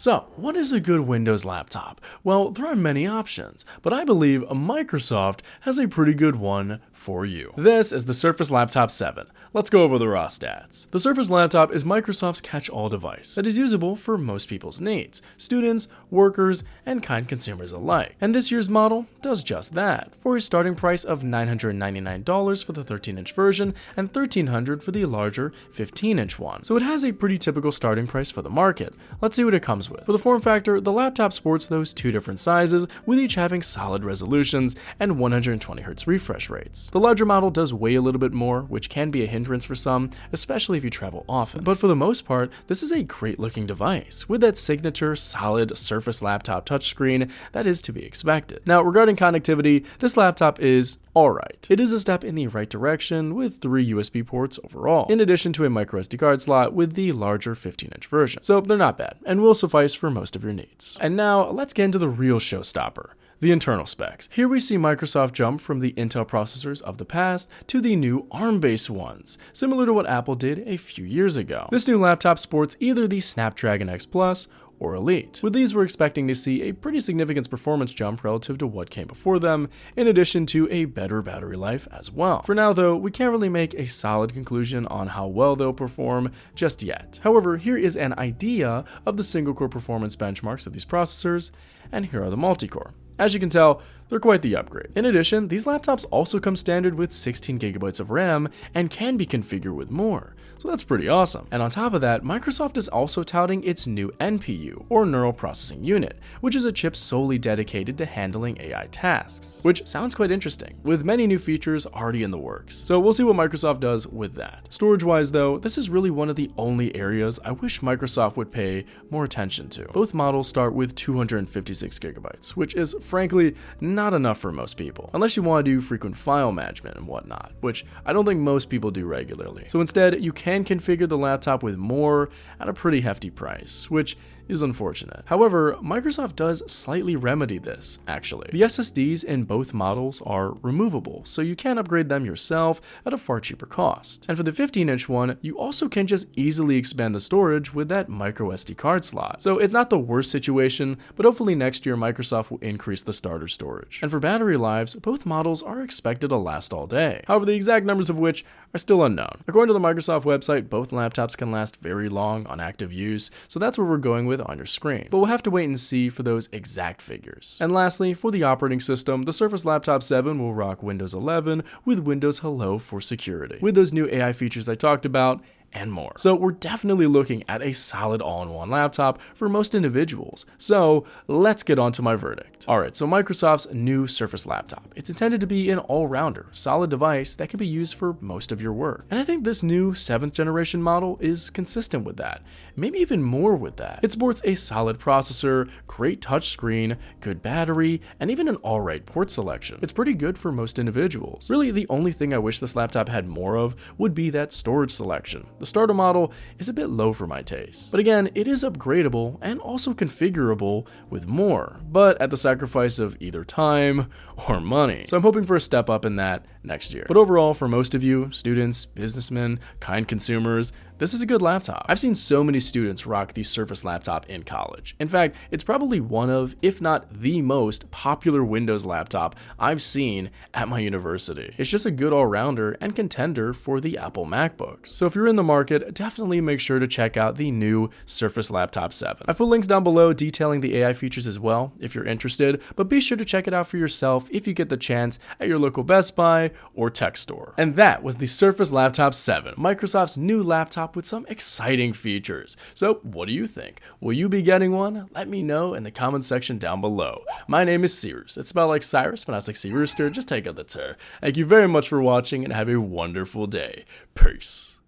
So, what is a good Windows laptop? Well, there are many options, but I believe Microsoft has a pretty good one for you. This is the Surface Laptop 7. Let's go over the raw stats. The Surface Laptop is Microsoft's catch-all device that is usable for most people's needs, students, workers, and kind consumers alike. And this year's model does just that, for a starting price of $999 for the 13-inch version and $1,300 for the larger 15-inch one. So it has a pretty typical starting price for the market. Let's see what it comes with. For the form factor, the laptop sports those two different sizes, with each having solid resolutions and 120Hz refresh rates. The larger model does weigh a little bit more, which can be a hindrance for some, especially if you travel often. But for the most part, this is a great looking device, with that signature solid Surface laptop touchscreen that is to be expected. Now, regarding connectivity, this laptop is alright. It is a step in the right direction with 3 USB ports overall, in addition to a microSD card slot with the larger 15-inch version. So they're not bad, and will suffice for most of your needs. And now, let's get into the real showstopper. The internal specs. Here we see Microsoft jump from the Intel processors of the past to the new ARM-based ones, similar to what Apple did a few years ago. This new laptop sports either the Snapdragon X Plus or Elite. With these, we're expecting to see a pretty significant performance jump relative to what came before them, in addition to a better battery life as well. For now though, we can't really make a solid conclusion on how well they'll perform just yet. However, here is an idea of the single-core performance benchmarks of these processors, and here are the multi-core. As you can tell, they're quite the upgrade. In addition, these laptops also come standard with 16GB of RAM and can be configured with more, so that's pretty awesome. And on top of that, Microsoft is also touting its new NPU, or Neural Processing Unit, which is a chip solely dedicated to handling AI tasks, which sounds quite interesting, with many new features already in the works. So we'll see what Microsoft does with that. Storage-wise though, this is really one of the only areas I wish Microsoft would pay more attention to. Both models start with 256GB, which is frankly not enough for most people, unless you want to do frequent file management and whatnot, which I don't think most people do regularly. So instead, you can configure the laptop with more at a pretty hefty price, which is unfortunate. However, Microsoft does slightly remedy this, actually. The SSDs in both models are removable, so you can upgrade them yourself at a far cheaper cost. And for the 15-inch one, you also can just easily expand the storage with that microSD card slot. So it's not the worst situation, but hopefully next year Microsoft will increase the starter storage. And for battery lives, both models are expected to last all day. However, the exact numbers of which are still unknown. According to the Microsoft website, both laptops can last very long on active use, so that's where we're going with on your screen. But we'll have to wait and see for those exact figures. And lastly, for the operating system, the Surface Laptop 7 will rock Windows 11 with Windows Hello for security, with those new AI features I talked about, and more. So we're definitely looking at a solid all-in-one laptop for most individuals. So let's get on to my verdict. Alright, so Microsoft's new Surface laptop. It's intended to be an all-rounder, solid device that can be used for most of your work. And I think this new 7th generation model is consistent with that, maybe even more with that. It sports a solid processor, great touchscreen, good battery, and even an alright port selection. It's pretty good for most individuals. Really, the only thing I wish this laptop had more of would be that storage selection. The starter model is a bit low for my taste. But again, it is upgradable and also configurable with more, but at the sacrifice of either time or money. So I'm hoping for a step up in that next year. But overall, for most of you, students, businessmen, kind consumers, this is a good laptop. I've seen so many students rock the Surface laptop in college. In fact, it's probably one of, if not the most popular Windows laptop I've seen at my university. It's just a good all-rounder and contender for the Apple MacBooks. So if you're in the market, definitely make sure to check out the new Surface Laptop 7. I've put links down below detailing the AI features as well if you're interested, but be sure to check it out for yourself if you get the chance at your local Best Buy or tech store. And that was the Surface Laptop 7, Microsoft's new laptop with some exciting features. So what do you think? Will you be getting one? Let me know in the comment section down below. My name is See Rooster. It's spelled like Cyrus, but not like See Rooster. Just take out the ter. Thank you very much for watching and have a wonderful day. Peace.